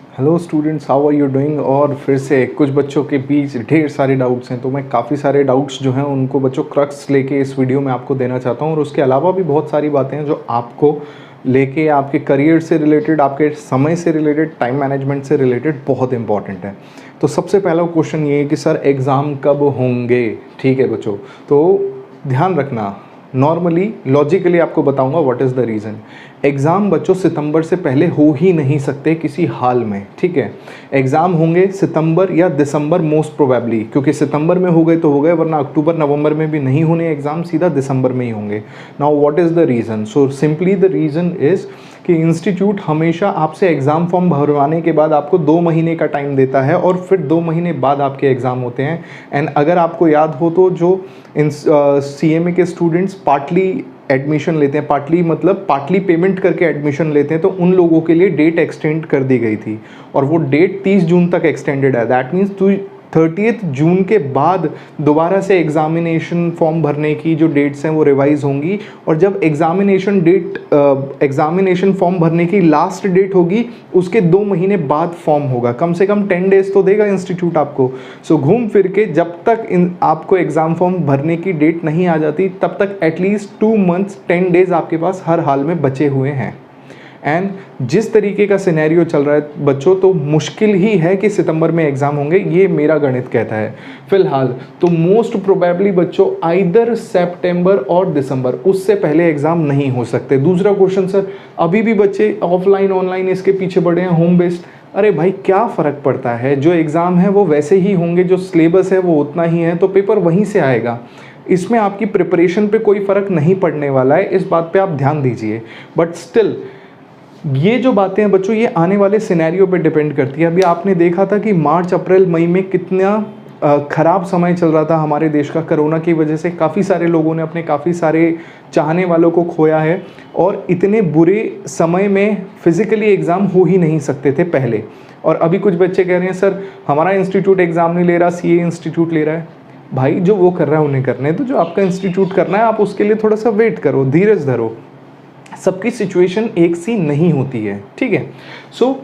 Hello students, how are you doing. और फिर से कुछ बच्चों के बीच ढेर सारे डाउट्स हैं, तो मैं काफ़ी सारे डाउट्स जो हैं उनको बच्चों क्रक्स लेके इस वीडियो में आपको देना चाहता हूं। और उसके अलावा भी बहुत सारी बातें हैं जो आपको लेके आपके करियर से रिलेटेड, आपके समय से रिलेटेड, टाइम मैनेजमेंट से रिलेटेड बहुत इंपॉर्टेंट है। तो सबसे पहला क्वेश्चन ये है कि सर एग्ज़ाम कब होंगे। ठीक है बच्चों, तो ध्यान रखना, नॉर्मली लॉजिकली आपको बताऊंगा what is the reason. Exam बच्चों सितंबर से पहले हो ही नहीं सकते किसी हाल में। ठीक है, एग्ज़ाम होंगे सितंबर या दिसंबर मोस्ट प्रोबेबली, क्योंकि सितंबर में हो गए तो हो गए, वरना अक्टूबर नवंबर में भी नहीं होने एग्ज़ाम, सीधा दिसंबर में ही होंगे। Now what is the reason. So simply the reason is कि इंस्टीट्यूट हमेशा आपसे एग्ज़ाम फॉर्म भरवाने के बाद आपको 2 महीने का टाइम देता है और फिर 2 महीने बाद आपके एग्ज़ाम होते हैं। एंड अगर आपको याद हो तो जो CMA के स्टूडेंट्स पार्टली एडमिशन लेते हैं, पार्टली मतलब पार्टली पेमेंट करके एडमिशन लेते हैं, तो उन लोगों के लिए डेट एक्सटेंड कर दी गई थी और वो डेट 30 जून तक एक्सटेंडेड है। दैट मीन्स 30 जून के बाद दोबारा से एग्ज़ामिनेशन फॉर्म भरने की जो डेट्स हैं वो रिवाइज होंगी। और जब एग्ज़ामिनेशन फॉर्म भरने की लास्ट डेट होगी उसके 2 महीने बाद फॉर्म होगा। कम से कम 10 डेज तो देगा इंस्टीट्यूट आपको। सो घूम फिर के जब तक आपको एग्ज़ाम फॉर्म भरने की डेट नहीं आ जाती तब तक एटलीस्ट 2 मंथ्स 10 डेज आपके पास हर हाल में बचे हुए हैं। एंड जिस तरीके का सिनेरियो चल रहा है बच्चों, तो मुश्किल ही है कि सितंबर में एग्ज़ाम होंगे, ये मेरा गणित कहता है फिलहाल। तो मोस्ट प्रोबेबली बच्चों आइदर सितंबर और दिसंबर, उससे पहले एग्ज़ाम नहीं हो सकते। दूसरा क्वेश्चन, सर अभी भी बच्चे ऑफलाइन ऑनलाइन इसके पीछे पड़े हैं, होम बेस्ड। अरे भाई क्या फ़र्क पड़ता है, जो एग्ज़ाम है वो वैसे ही होंगे, जो सिलेबस है वो उतना ही है, तो पेपर वहीं से आएगा। इसमें आपकी प्रिपरेशन पे कोई फ़र्क नहीं पड़ने वाला है, इस बात पे आप ध्यान दीजिए। बट स्टिल ये जो बातें हैं बच्चों, ये आने वाले सिनेरियो पे डिपेंड करती है। अभी आपने देखा था कि मार्च अप्रैल मई में कितना ख़राब समय चल रहा था हमारे देश का। कोरोना की वजह से काफ़ी सारे लोगों ने अपने काफ़ी सारे चाहने वालों को खोया है और इतने बुरे समय में फिज़िकली एग्ज़ाम हो ही नहीं सकते थे पहले। और अभी कुछ बच्चे कह रहे हैं सर हमारा इंस्टीट्यूट एग्ज़ाम नहीं ले रहा, CA इंस्टीट्यूट ले रहा है। भाई जो वो कर रहा है उन्हें करने, तो जो आपका इंस्टीट्यूट करना है आप उसके लिए थोड़ा सा वेट करो, धीरज धरो। सबकी सिचुएशन एक सी नहीं होती है। ठीक है, सो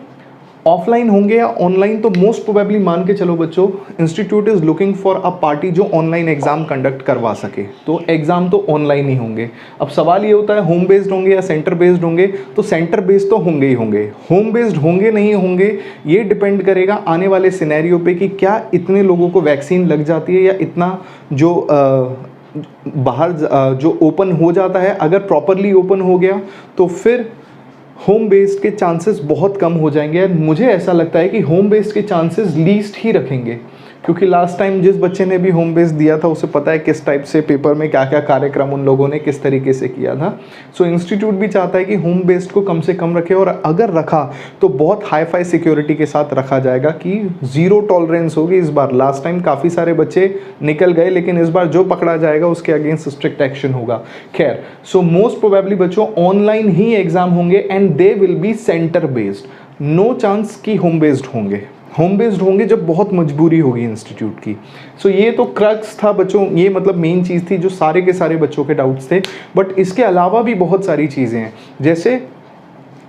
ऑफलाइन होंगे या ऑनलाइन, तो मोस्ट प्रोबेबली मान के चलो बच्चों institute is looking for a party जो ऑनलाइन एग्जाम कंडक्ट करवा सके, तो एग्जाम तो ऑनलाइन ही होंगे। अब सवाल ये होता है होम बेस्ड होंगे या सेंटर बेस्ड होंगे, तो सेंटर बेस्ड तो होंगे ही होंगे। होम बेस्ड होंगे नहीं होंगे ये डिपेंड करेगा आने वाले सिनेरियो पे कि क्या इतने लोगों को वैक्सीन लग जाती है या इतना जो बाहर जो ओपन हो जाता है, अगर प्रॉपरली ओपन हो गया तो फिर होम बेस्ड के चांसेस बहुत कम हो जाएंगे। मुझे ऐसा लगता है कि होम बेस्ड के चांसेस लीस्ट ही रखेंगे, क्योंकि लास्ट टाइम जिस बच्चे ने भी होम बेस्ड दिया था उसे पता है किस टाइप से पेपर में क्या क्या कार्यक्रम उन लोगों ने किस तरीके से किया था। सो इंस्टीट्यूट भी चाहता है कि होम बेस्ड को कम से कम रखे, और अगर रखा तो बहुत हाई फाई सिक्योरिटी के साथ रखा जाएगा कि ज़ीरो टॉलरेंस होगी इस बार। लास्ट टाइम काफ़ी सारे बच्चे निकल गए, लेकिन इस बार जो पकड़ा जाएगा उसके अगेंस्ट स्ट्रिक्ट एक्शन होगा। खैर, सो मोस्ट प्रोबेबली बच्चों ऑनलाइन ही एग्जाम होंगे and they will be center based. No chance कि होम बेस्ड होंगे। होम बेस्ड होंगे जब बहुत मजबूरी होगी इंस्टीट्यूट की। सो ये तो क्रक्स था बच्चों, ये मतलब मेन चीज़ थी जो सारे के सारे बच्चों के डाउट्स थे। बट इसके अलावा भी बहुत सारी चीज़ें हैं, जैसे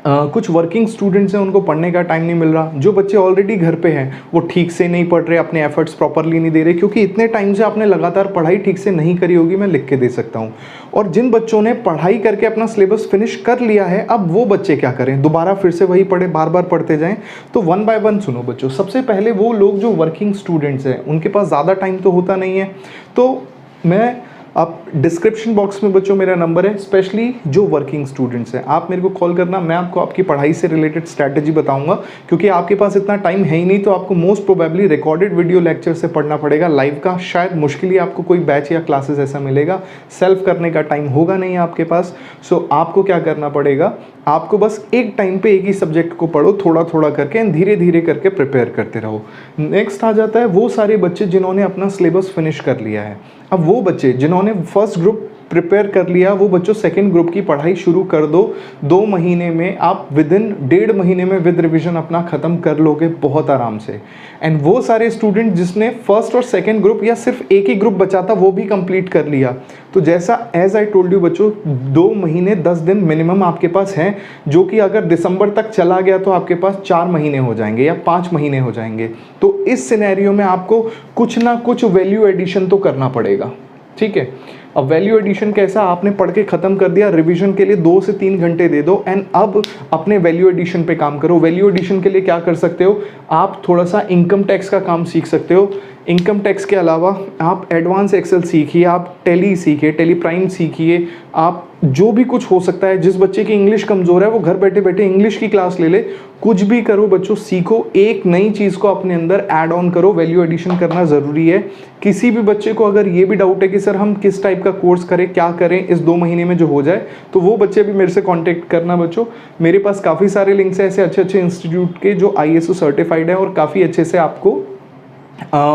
कुछ वर्किंग स्टूडेंट्स हैं उनको पढ़ने का टाइम नहीं मिल रहा। जो बच्चे ऑलरेडी घर पे हैं वो ठीक से नहीं पढ़ रहे, अपने एफर्ट्स प्रॉपरली नहीं दे रहे, क्योंकि इतने टाइम से आपने लगातार पढ़ाई ठीक से नहीं करी होगी, मैं लिख के दे सकता हूँ। और जिन बच्चों ने पढ़ाई करके अपना सिलेबस फिनिश कर लिया है, अब वो बच्चे क्या करें, दोबारा फिर से वही पढ़े, बार बार पढ़ते जाएँ। तो 1 बाय 1 सुनो बच्चों। सबसे पहले वो लोग जो वर्किंग स्टूडेंट्स हैं उनके पास ज़्यादा टाइम तो होता नहीं है, तो मैं आप डिस्क्रिप्शन बॉक्स में बच्चों मेरा नंबर है, स्पेशली जो वर्किंग स्टूडेंट्स हैं आप मेरे को कॉल करना, मैं आपको आपकी पढ़ाई से रिलेटेड स्ट्रैटेजी बताऊंगा। क्योंकि आपके पास इतना टाइम है ही नहीं, तो आपको most probably recorded video lecture से पढ़ना पड़ेगा। लाइव का शायद मुश्किल ही आपको कोई बैच या क्लासेस ऐसा मिलेगा, सेल्फ करने का टाइम होगा नहीं आपके पास। सो आपको क्या करना पड़ेगा, आपको बस एक टाइम पे एक ही सब्जेक्ट को पढ़ो, थोड़ा थोड़ा करके, धीरे धीरे करके प्रिपेयर करते रहो। नेक्स्ट आ जाता है वो सारे बच्चे जिन्होंने अपना सिलेबस फिनिश कर लिया है। अब वो बच्चे जिन्होंने फर्स्ट ग्रुप प्रिपेयर कर लिया, वो बच्चों सेकेंड ग्रुप की पढ़ाई शुरू कर दो। 2 महीने में आप विदिन 1.5 महीने में विद रिविजन अपना ख़त्म कर लोगे बहुत आराम से। एंड वो सारे स्टूडेंट जिसने फर्स्ट और सेकेंड ग्रुप या सिर्फ एक ही ग्रुप बचा था वो भी कंप्लीट कर लिया। तो जैसा एज आई टोल्ड यू बच्चों, 2 महीने 10 दिन मिनिमम आपके पास हैं, जो कि अगर दिसंबर तक चला गया तो आपके पास 4 महीने हो जाएंगे या 5 महीने हो जाएंगे। तो इस सिनेरियो में आपको कुछ ना कुछ वैल्यू एडिशन तो करना पड़ेगा, ठीक है। अब वैल्यू एडिशन कैसा, आपने पढ़ के ख़त्म कर दिया, रिवीजन के लिए 2 से 3 घंटे दे दो एंड अब अपने वैल्यू एडिशन पे काम करो। वैल्यू एडिशन के लिए क्या कर सकते हो, आप थोड़ा सा इनकम टैक्स का काम सीख सकते हो। इनकम टैक्स के अलावा आप एडवांस एक्सेल सीखिए, आप टैली सीखिए, टैली प्राइम सीखिए, आप जो भी कुछ हो सकता है। जिस बच्चे की इंग्लिश कमज़ोर है वो घर बैठे बैठे इंग्लिश की क्लास ले ले, कुछ भी करो बच्चों, सीखो, एक नई चीज़ को अपने अंदर ऐड ऑन करो। वैल्यू एडिशन करना ज़रूरी है। किसी भी बच्चे को अगर ये भी डाउट है कि सर हम किस टाइप का कोर्स करें, क्या करें इस 2 महीने में जो हो जाए, तो वो बच्चे भी मेरे से कॉन्टेक्ट करना बच्चों। मेरे पास काफ़ी सारे लिंक्स हैं ऐसे अच्छे अच्छे इंस्टीट्यूट के जो ISO सर्टिफाइड है और काफ़ी अच्छे से आपको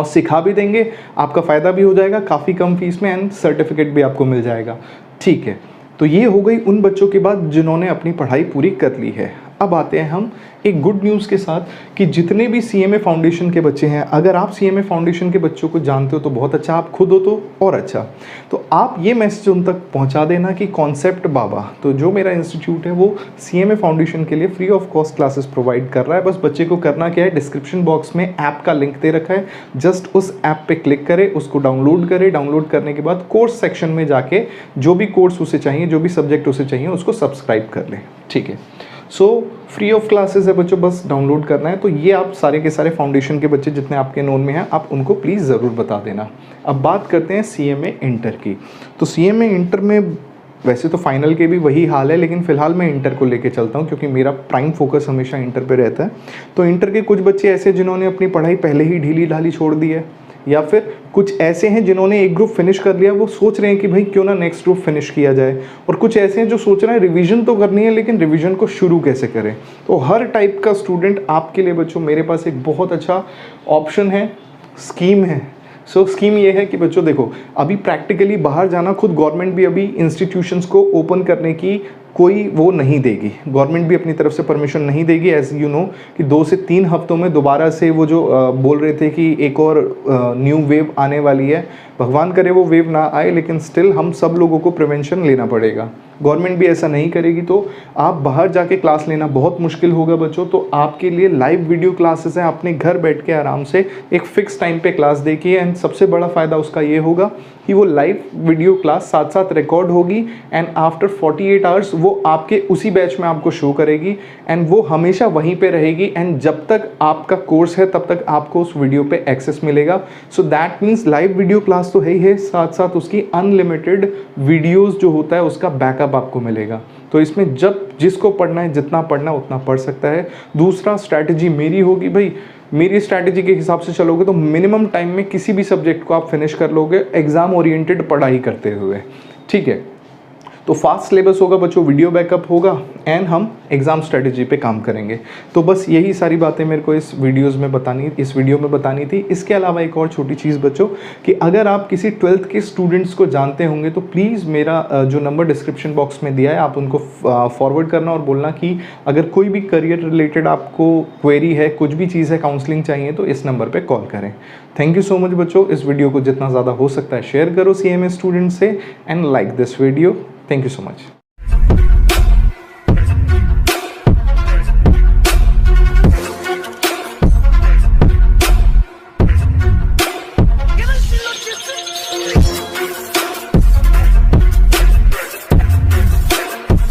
सिखा भी देंगे, आपका फ़ायदा भी हो जाएगा काफ़ी कम फीस में एंड सर्टिफिकेट भी आपको मिल जाएगा, ठीक है। तो ये हो गई उन बच्चों के बाद जिन्होंने अपनी पढ़ाई पूरी कर ली है। अब आते हैं हम एक गुड न्यूज़ के साथ कि जितने भी CMA फाउंडेशन के बच्चे हैं, अगर आप CMA फाउंडेशन के बच्चों को जानते हो तो बहुत अच्छा, आप खुद हो तो और अच्छा। तो आप ये मैसेज उन तक पहुंचा देना कि कॉन्सेप्ट बाबा, तो जो मेरा इंस्टीट्यूट है वो CMA फाउंडेशन के लिए free of cost classes provide कर रहा है। बस बच्चे को करना क्या है, डिस्क्रिप्शन बॉक्स में ऐप का लिंक दे रखा है, जस्ट उस ऐप पे क्लिक करे, उसको डाउनलोड करे। डाउनलोड करने के बाद कोर्स सेक्शन में जाके जो भी कोर्स उसे चाहिए, जो भी सब्जेक्ट उसे चाहिए, उसको सब्सक्राइब कर ले, ठीक है। सो फ्री ऑफ क्लासेस है बच्चों, बस डाउनलोड करना है। तो ये आप सारे के सारे फाउंडेशन के बच्चे जितने आपके नोन में हैं, आप उनको प्लीज़ ज़रूर बता देना। अब बात करते हैं CMA इंटर की। तो CMA इंटर में वैसे तो फाइनल के भी वही हाल है, लेकिन फ़िलहाल मैं इंटर को लेके चलता हूँ क्योंकि मेरा प्राइम फोकस हमेशा इंटर पे रहता है। तो इंटर के कुछ बच्चे ऐसे जिन्होंने अपनी पढ़ाई पहले ही ढीली ढाली छोड़ दी है, या फिर कुछ ऐसे हैं जिन्होंने एक ग्रुप फिनिश कर लिया, वो सोच रहे हैं कि भाई क्यों ना नेक्स्ट ग्रुप फिनिश किया जाए, और कुछ ऐसे हैं जो सोच रहे हैं रिवीजन तो करनी है लेकिन रिवीजन को शुरू कैसे करें। तो हर टाइप का स्टूडेंट आपके लिए बच्चों मेरे पास एक बहुत अच्छा ऑप्शन है, स्कीम है। स्कीम ये है कि बच्चों देखो, अभी प्रैक्टिकली बाहर जाना, खुद गवर्नमेंट भी अभी इंस्टीट्यूशंस को ओपन करने की कोई वो नहीं देगी, गवर्नमेंट भी अपनी तरफ से परमिशन नहीं देगी। एज यू नो कि 2 से 3 हफ्तों में दोबारा से वो जो बोल रहे थे कि एक और न्यू वेव आने वाली है, भगवान करे वो वेव ना आए, लेकिन स्टिल हम सब लोगों को प्रिवेंशन लेना पड़ेगा। गवर्नमेंट भी ऐसा नहीं करेगी तो आप बाहर जाके क्लास लेना बहुत मुश्किल होगा बच्चों। तो आपके लिए लाइव वीडियो क्लासेस हैं, अपने घर बैठ के आराम से एक फ़िक्स टाइम पे क्लास देखिए। एंड सबसे बड़ा फ़ायदा उसका ये होगा कि वो लाइव वीडियो क्लास साथ साथ रिकॉर्ड होगी एंड आफ्टर 48 आवर्स वो आपके उसी बैच में आपको शो करेगी एंड वो हमेशा वहीं पे रहेगी। एंड जब तक आपका कोर्स है तब तक आपको उस वीडियो पे एक्सेस मिलेगा। So that means live video class तो है ही है, साथ साथ उसकी अनलिमिटेड वीडियोज़ जो होता है उसका बैकअप आपको मिलेगा। तो इसमें जब जिसको पढ़ना है, जितना पढ़ना उतना पढ़ सकता है। दूसरा स्ट्रैटेजी मेरी होगी, भाई मेरी स्ट्रैटेजी के हिसाब से चलोगे तो मिनिमम टाइम में किसी भी सब्जेक्ट को आप फिनिश कर लोगे एग्जाम ओरिएंटेड पढ़ाई करते हुए, ठीक है। तो फास्ट सिलेबस होगा बच्चों, वीडियो बैकअप होगा एंड हम एग्ज़ाम स्ट्रेटजी पे काम करेंगे। तो बस यही सारी बातें मेरे को इस वीडियो में बतानी थी। इसके अलावा एक और छोटी चीज़ बच्चों कि अगर आप किसी 12th के स्टूडेंट्स को जानते होंगे तो प्लीज़ मेरा जो नंबर डिस्क्रिप्शन बॉक्स में दिया है आप उनको फॉरवर्ड करना और बोलना कि अगर कोई भी करियर रिलेटेड आपको क्वेरी है, कुछ भी चीज़ है, काउंसलिंग चाहिए तो इस नंबर पर कॉल करें। थैंक यू सो मच बच्चों। इस वीडियो को जितना ज़्यादा हो सकता है शेयर करो CMA स्टूडेंट से and like this video. Thank you so much.